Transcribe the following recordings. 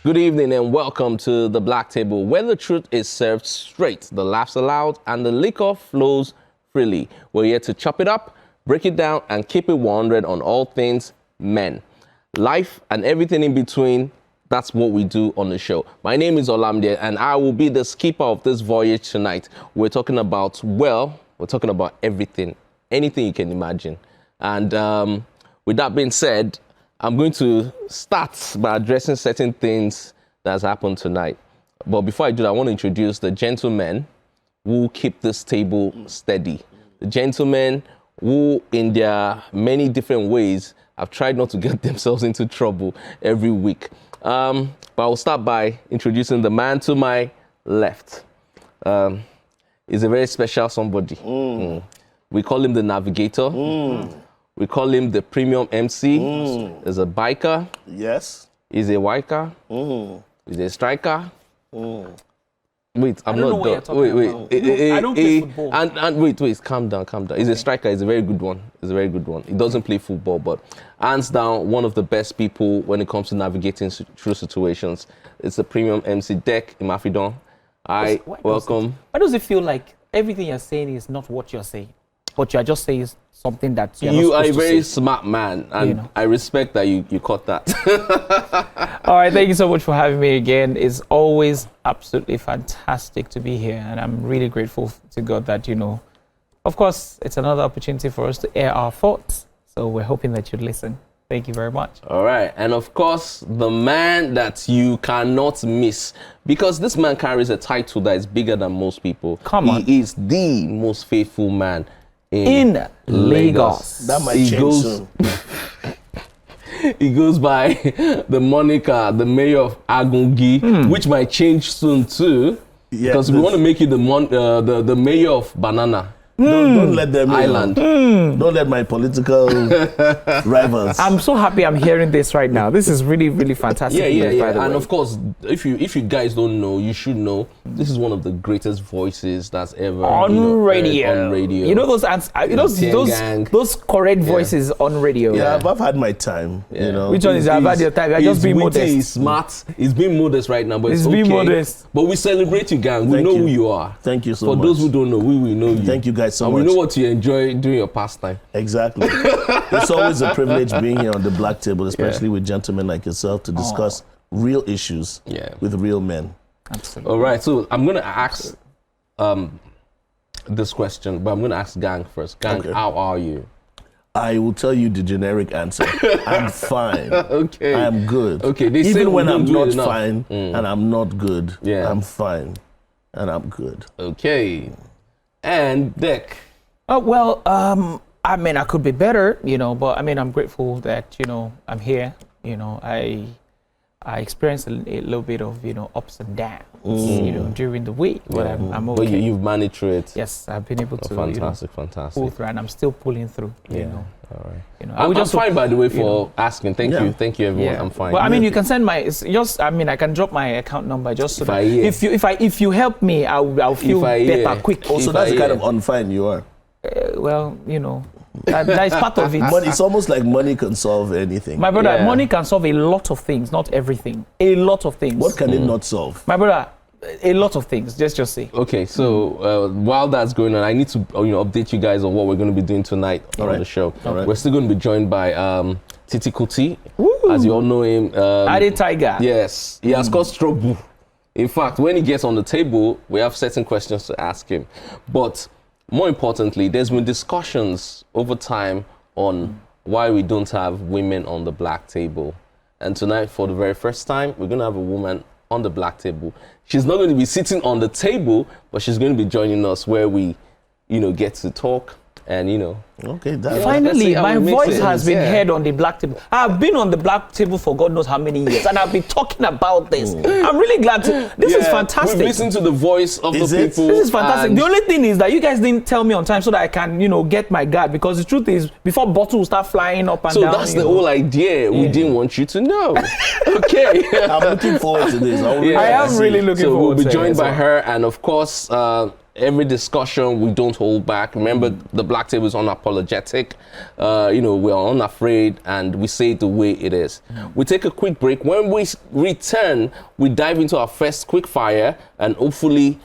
Good evening and welcome to the Black Table, where the truth is served straight, the laughs allowed, and the liquor flows freely. We're here to chop it up, break it down, and keep it 100 on all things men. Life and everything in between, that's what we do on the show. My name is Olamide, and I will be the skipper of this voyage tonight. We're talking about everything, anything you can imagine. And with that being said, I'm going to start by addressing certain things that's happened tonight. But before I do that, I want to introduce the gentlemen who keep this table steady. The gentlemen who, in their many different ways, have tried not to get themselves into trouble every week. But I'll start by introducing the man to my left. He's a very special somebody. We call him the navigator. We call him the premium MC. He's a biker. Yes. He's a wiker. He's a striker. Wait, I'm not done. Wait. I don't play football. And wait, calm down. He's a striker. He's a very good one. He doesn't play football, but hands down, one of the best people when it comes to navigating through situations. It's the premium MC Deck Imafidon. Welcome. Why does it feel like everything you're saying is not what you're saying, but you're just saying something that you are a very smart man, and I respect that you caught that. All right, thank you so much for having me again. It's always absolutely fantastic to be here, and I'm really grateful to God that, of course, it's another opportunity for us to air our thoughts. So we're hoping that you'd listen. Thank you very much. All right, and of course, the man that you cannot miss, because this man carries a title that is bigger than most people. Come on. He is the most faithful man in Lagos. That might change soon. He goes by the moniker, the mayor of Agungi, which might change soon too. Yeah, because we want to make you the mayor of Banana. Don't let them Island. Don't let my political rivals. I'm so happy I'm hearing this right now. This is really, really fantastic. Yeah. And of course, if you guys don't know, you should know. This is one of the greatest voices that's ever on radio. On radio. You know those those correct voices on radio. Yeah, I've had my time. Which one is I've had your time? I just being modest. He's smart. He's being modest right now, but it's being modest. But we celebrate you, gang. We know who you are. Thank you so much. For those who don't know, we know you. Thank you guys so much. And we know what you enjoy doing your pastime. Exactly. It's always a privilege being here on the Black Table, especially with gentlemen like yourself, to discuss real issues with real men. Absolutely. All right, so I'm going to ask this question, but I'm going to ask Gang first. Gang, how are you? I will tell you the generic answer. I'm fine. Okay. I'm good. Okay. Even when I'm not fine and I'm not good, I'm fine and I'm good. Okay. And Dick. I mean, I could be better, but I mean, I'm grateful that, I'm here. I experienced a little bit of, ups and downs, during the week, but I'm okay. But you've managed through it. Yes, I've been able to, fantastic. pull through, and I'm still pulling through, All right. I'm just fine, by the way, for asking. Thank you, everyone. Yeah. I'm fine. Well, I mean, you can send I can drop my account number just so that if you help me, I'll feel better quick. Also, that's the kind of unfine you are. That is part of it. But it's almost like money can solve anything. My brother, money can solve a lot of things, not everything. A lot of things. What can it not solve? My brother, a lot of things. Just say. Okay, so while that's going on, I need to update you guys on what we're going to be doing tonight on the show. All right. We're still going to be joined by Titi Kuti, as you all know him. Ade Tiger. Yes, he has caused trouble. In fact, when he gets on the table, we have certain questions to ask him. But more importantly, there's been discussions over time on why we don't have women on the Black Table. And tonight, for the very first time, we're going to have a woman on the Black Table. She's not going to be sitting on the table, but she's going to be joining us where we, get to talk and, Okay, finally, my voice has been heard on the Black Table. I've been on the Black Table for God knows how many years, and I've been talking about this. I'm really glad this is fantastic. We've listened to the voice of the people. This is fantastic. The only thing is that you guys didn't tell me on time so that I can, get my guard, because the truth is, before bottles will start flying up and down. So that's the whole idea. We didn't want you to know. Okay. I'm looking forward to this. I am really looking forward to it. So we'll be joined by her, and of course, every discussion, we don't hold back. Remember, the Black Table is unapologetic. We're unafraid, and we say it the way it is. We take a quick break. When we return, we dive into our first quick fire, and hopefully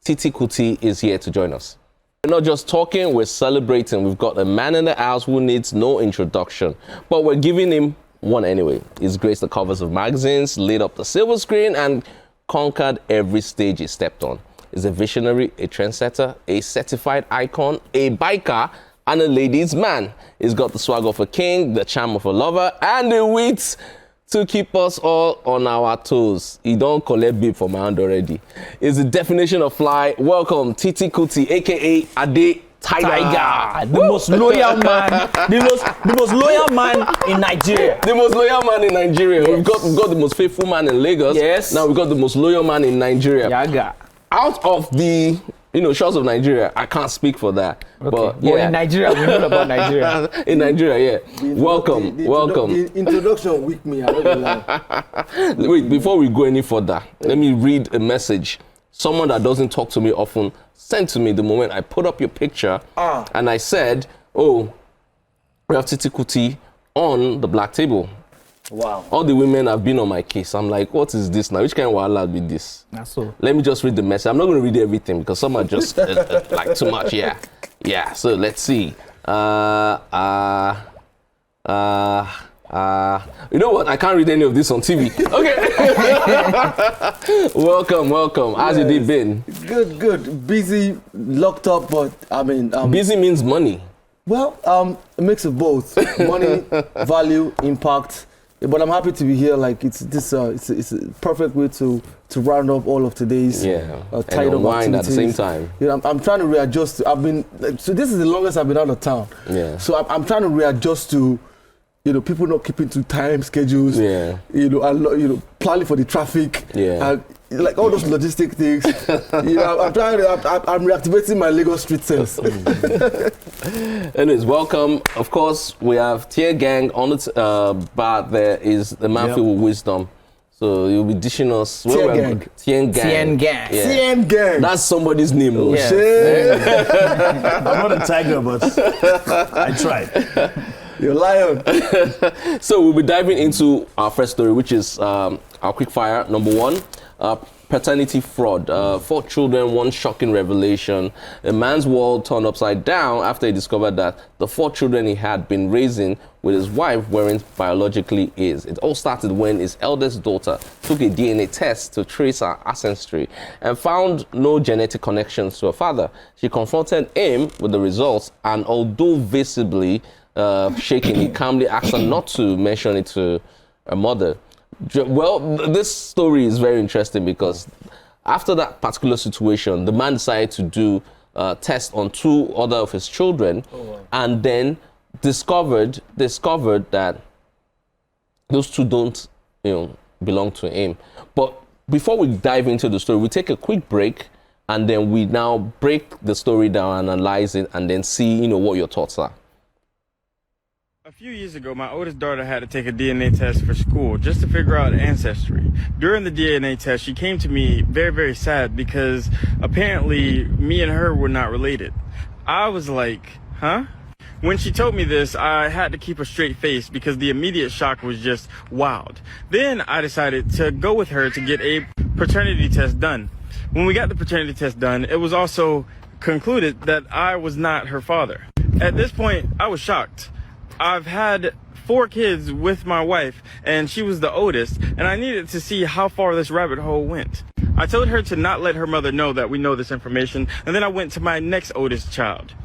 Titi Kuti is here to join us. We're not just talking, we're celebrating. We've got a man in the house who needs no introduction, but we're giving him one anyway. He's graced the covers of magazines, lit up the silver screen, and conquered every stage he stepped on. He's a visionary, a trendsetter, a certified icon, a biker, and a ladies' man. He's got the swag of a king, the charm of a lover, and the wit to keep us all on our toes. He don't collect babe from my hand already. He's the definition of fly. Welcome, Titi Kuti, aka Ade Tiger. The most loyal man, the most loyal man in Nigeria. The most loyal man in Nigeria. Yes. We've got the most faithful man in Lagos. Yes. Now we've got the most loyal man in Nigeria. Yaga. Out of the shores of Nigeria, I can't speak for that. Okay. But yeah, in Nigeria, we know about Nigeria. In Nigeria, yeah. Welcome. The introduction with me. I don't know. Wait, before we go any further, let me read a message. Someone that doesn't talk to me often sent to me the moment I put up your picture, and I said, "Oh, we have Titi Kuti on the Black Table." Wow. All the women have been on my case. I'm like, what is this now? Which kind of wahala be this? That's so. Let me just read the message. I'm not going to read everything because some are just like too much. Yeah. Yeah. So let's see. You know what? I can't read any of this on TV. Okay. welcome. How's your day been? Good. Busy, locked up, but I mean... busy means money. Well, a mix of both. Money, value, impact. But I'm happy to be here. Like it's a perfect way to round up all of today's tied up activities at the same time. I'm trying to readjust. So this is the longest I've been out of town. Yeah. So I'm trying to readjust to, people not keeping to time schedules. Yeah. And planning for the traffic. Yeah. And like all those logistic things. I'm reactivating my Lagos street sense. Anyways, welcome. Of course, we have Tier Gang on the bar. There is the man filled with wisdom. So you'll be dishing us. Tier Gang. Tien Gang. Tien Gang. That's somebody's name. Oh, Yeah. shit. I'm not a tiger, but I tried. You're lion. So we'll be diving into our first story, which is our quick fire. Number one, paternity fraud. 4 children, one shocking revelation. A man's world turned upside down after he discovered that the 4 children he had been raising with his wife weren't biologically his. It all started when his eldest daughter took a DNA test to trace her ancestry and found no genetic connections to her father. She confronted him with the results, and although visibly shaking, he calmly asked her not to mention it to her mother. Well, this story is very interesting because after that particular situation, the man decided to do a test on 2 other of his children, and then discovered that those 2 don't, belong to him. But before we dive into the story, we take a quick break, and then we now break the story down, analyze it, and then see, what your thoughts are. A few years ago, my oldest daughter had to take a DNA test for school just to figure out ancestry. During the DNA test, she came to me very, very sad because apparently me and her were not related. I was like, huh? When she told me this, I had to keep a straight face because the immediate shock was just wild. Then I decided to go with her to get a paternity test done. When we got the paternity test done, it was also concluded that I was not her father. At this point, I was shocked. I've had 4 kids with my wife, and she was the oldest, and I needed to see how far this rabbit hole went. I told her to not let her mother know that we know this information, and then I went to my next oldest child.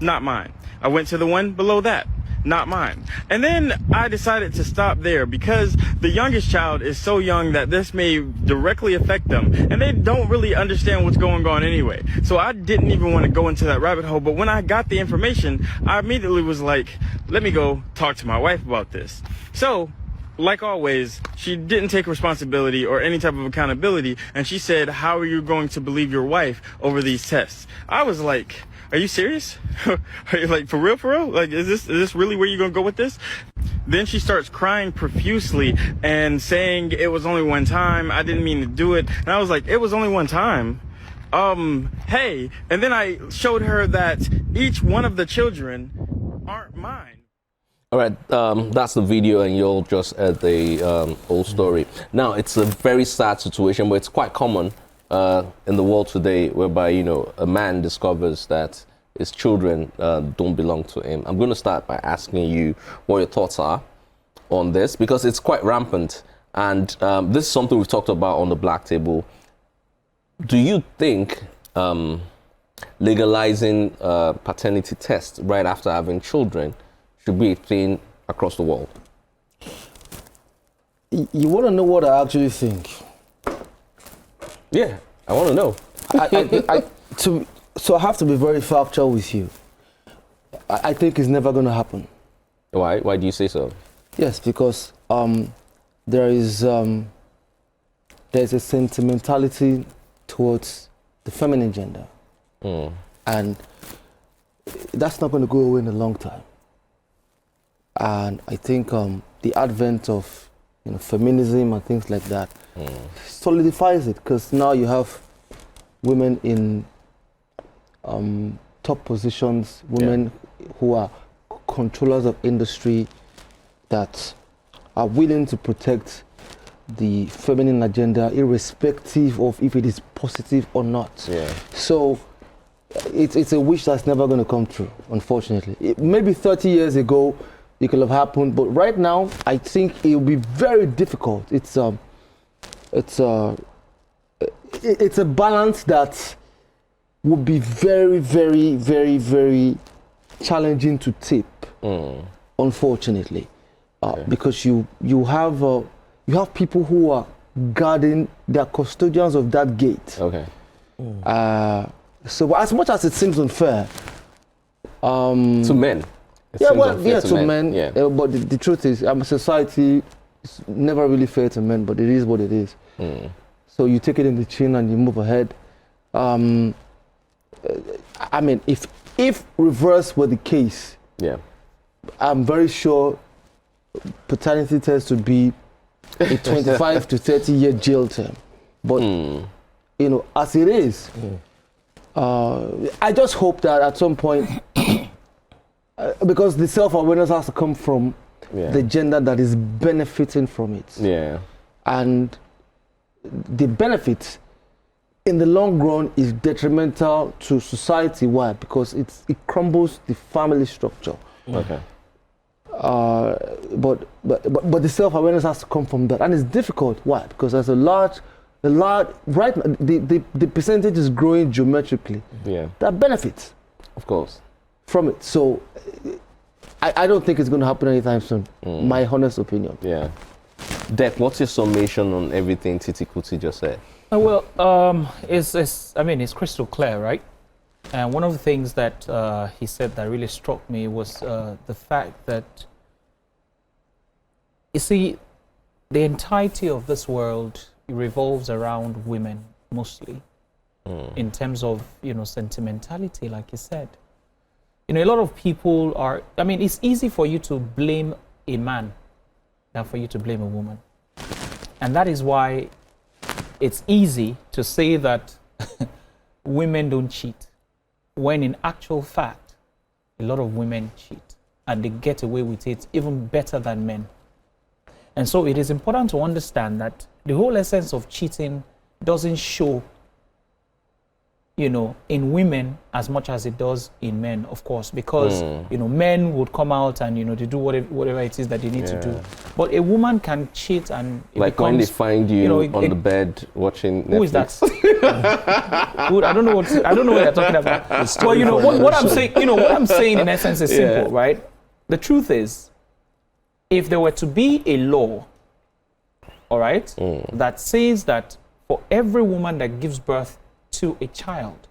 Not mine. I went to the one below that. Not mine. And then I decided to stop there because the youngest child is so young that this may directly affect them, and they don't really understand what's going on anyway. So I didn't even want to go into that rabbit hole, but when I got the information, I immediately was like, let me go talk to my wife about this. So, like always, she didn't take responsibility or any type of accountability, and she said, how are you going to believe your wife over these tests? I was like, are you serious? Are you like, for real? Like, is this really where you're gonna go with this? Then she starts crying profusely and saying it was only one time. I didn't mean to do it. And I was like, it was only one time. hey, and then I showed her that each one of the children aren't mine. All right, that's the video, and you'll just heard the whole story. Now, it's a very sad situation, but it's quite common in the world today, whereby, you know, a man discovers that his children don't belong to him. I'm going to start by asking you what your thoughts are on this, because it's quite rampant, and this is something we've talked about on the Black Table. Do you think legalizing paternity tests right after having children should be a thing across the world? You want to know what I actually think? Yeah, I want to know. So I have to be very factual with you. I think it's never going to happen. Why? Why do you say so? Yes, because there's a sentimentality towards the feminine gender, and that's not going to go away in a long time. And I think the advent of feminism and things like that solidifies it, because now you have women in top positions, women who are controllers of industry that are willing to protect the feminine agenda irrespective of if it is positive or not. Yeah. So it's a wish that's never going to come true, unfortunately. Maybe 30 years ago it could have happened, but right now I think it will be very difficult. It's a balance that would be very, very, very, very challenging to tip, unfortunately, because you have people who are guarding, they're custodians of that gate. Okay. So as much as it seems unfair, to men. To men. Yeah. But the truth is, society is never really fair to men, but it is what it is. So you take it in the chin and you move ahead. I mean, if reverse were the case, I'm very sure paternity test would be a 25 to 30-year jail term. But as it is, I just hope that at some point, because the self-awareness has to come from the gender that is benefiting from it. Yeah. And the benefit in the long run is detrimental to society. Why? Because it crumbles the family structure. Okay. But the self-awareness has to come from that, and it's difficult. Why? Because there's a large right. The percentage is growing geometrically. Yeah. That benefits, of course, from it. So I don't think it's going to happen anytime soon. My honest opinion. Yeah. Dek, what's your summation on everything Titi Kuti just said? Well, it's crystal clear, right? And one of the things that he said that really struck me was the fact that, you see, the entirety of this world revolves around women mostly, in terms of, sentimentality, like you said. A lot of people are, it's easy for you to blame a man than for you to blame a woman. And that is why it's easy to say that women don't cheat, when in actual fact, a lot of women cheat and they get away with it even better than men. And so it is important to understand that the whole essence of cheating doesn't show, in women as much as it does in men, of course, because, men would come out and, they do whatever it is that they need to do. But a woman can cheat and it like becomes, when they find you on the bed watching Netflix. Who is that? I don't know what you're talking about. Well, what I'm saying, what I'm saying in essence is simple, right? The truth is, if there were to be a law, all right, that says that for every woman that gives birth to a child,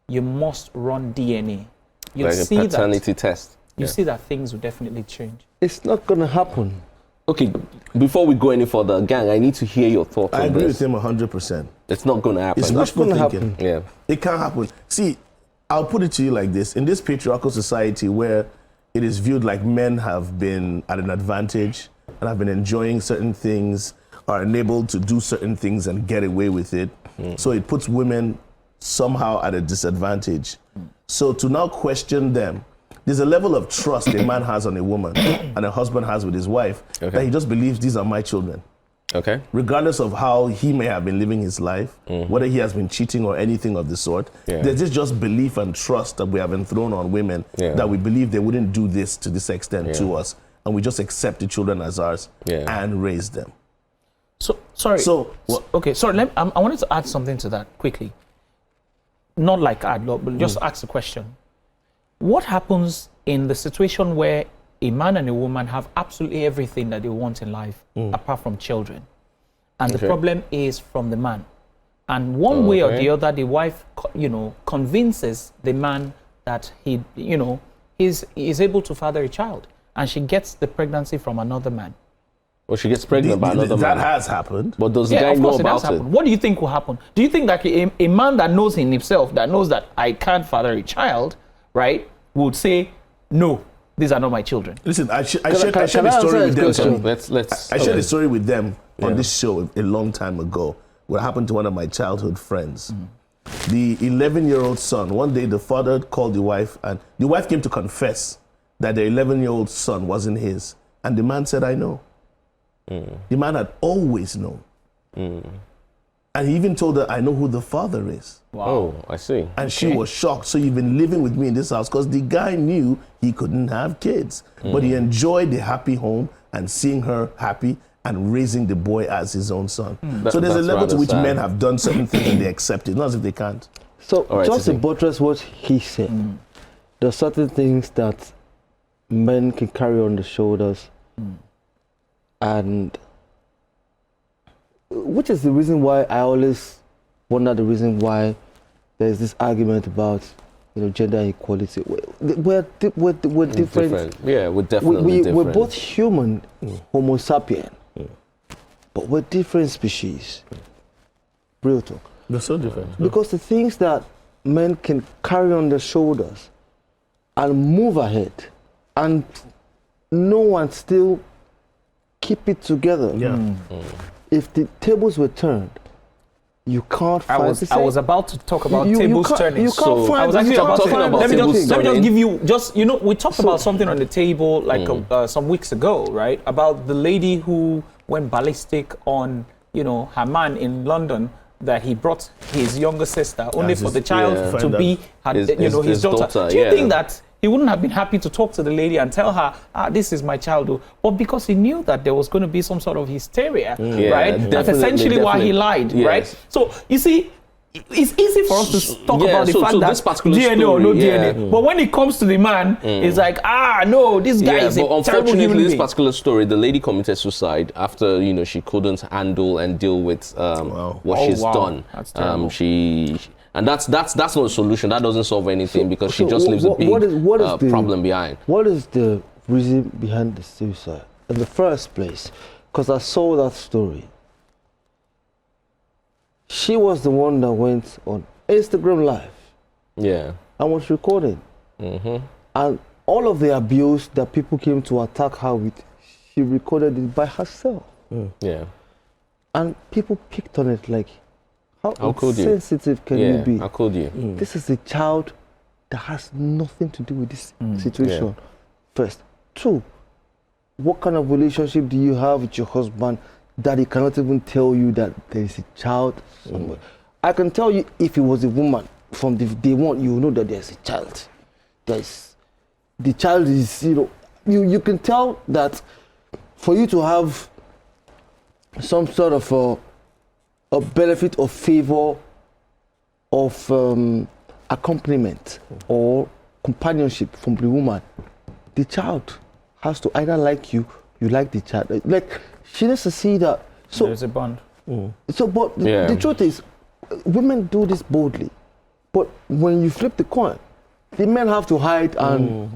you must run DNA. You'll like see a paternity test. You see that things will definitely change. It's not going to happen. Okay, before we go any further, gang, I need to hear your thoughts on this. I agree with him 100%. It's not going to happen. It's not going to happen. Yeah. It can't happen. See, I'll put it to you like this. In this patriarchal society where it is viewed like men have been at an advantage and have been enjoying certain things, are enabled to do certain things and get away with it. So it puts women somehow at a disadvantage. So to now question them, there's a level of trust a man has on a woman and a husband has with his wife that he just believes these are my children. Okay. Regardless of how he may have been living his life, whether he has been cheating or anything of the sort, there's this just belief and trust that we have been thrown on women that we believe they wouldn't do this to this extent to us, and we just accept the children as ours and raise them. So, sorry. Okay, sorry, I wanted to add something to that quickly. Not like add, but just ask the question. What happens in the situation where a man and a woman have absolutely everything that they want in life, apart from children, and the problem is from the man, and one way or the other, the wife, convinces the man that he, is able to father a child, and she gets the pregnancy from another man. Well, she gets pregnant by another man. That has happened. But does the guy know about it? What do you think will happen? Do you think that a man that knows in himself, that knows that I can't father a child, right, would say, no, these are not my children? Listen, I shared a story with them. I shared a story with them on this show a long time ago. What happened to one of my childhood friends. The 11-year-old son, one day the father called the wife, and the wife came to confess that the 11-year-old son wasn't his. And the man said, I know. The man had always known. And he even told her, I know who the father is. Wow. Oh, I see. And she was shocked. So you've been living with me in this house, because the guy knew he couldn't have kids. But he enjoyed the happy home and seeing her happy and raising the boy as his own son. So there's a level to which men have done certain things and they accept it, not as if they can't. So just to buttress what he said, there are certain things that men can carry on the shoulders, and which is the reason why I always wonder the reason why there's this argument about gender equality. We're different. Yeah, we're definitely different. We're both human, Homo sapien, but we're different species. Real talk. They're so different. Because the things that men can carry on their shoulders and move ahead, and no one still keep it together. If the tables were turned, you can't find I was about to talk about tables turning. You can't find. I was actually about to talking about let me tables just give you we talked about something on the table like some weeks ago, right? About the lady who went ballistic on her man in London, that he brought his younger sister only for the child to be his daughter. Do you think that he wouldn't have been happy to talk to the lady and tell her, this is my child? But because he knew that there was going to be some sort of hysteria, right? That's essentially why he lied, right? So, you see, it's easy for us to talk about the fact that DNA or no DNA. But when it comes to the man, it's like, no, this guy is a terrible human being. This particular story, the lady committed suicide after, she couldn't handle and deal with what she's done. That's terrible. And that's not a solution. That doesn't solve anything, because she just leaves a big problem behind. What is the reason behind the suicide in the first place? Because I saw that story. She was the one that went on Instagram Live. Yeah. And was recording. And all of the abuse that people came to attack her with, she recorded it by herself. Yeah. And people picked on it like, how sensitive can you be? How could you? This is a child that has nothing to do with this situation. First. Two, what kind of relationship do you have with your husband that he cannot even tell you that there is a child somewhere? I can tell you, if it was a woman, from the day one, you know that there's a child. The child is, you can tell that for you to have some sort of a benefit or favor of accompaniment or companionship from the woman, the child has to either like you like the child. Like, she needs to see that. So there's a bond. So, but the truth is, women do this boldly. But when you flip the coin, the men have to hide and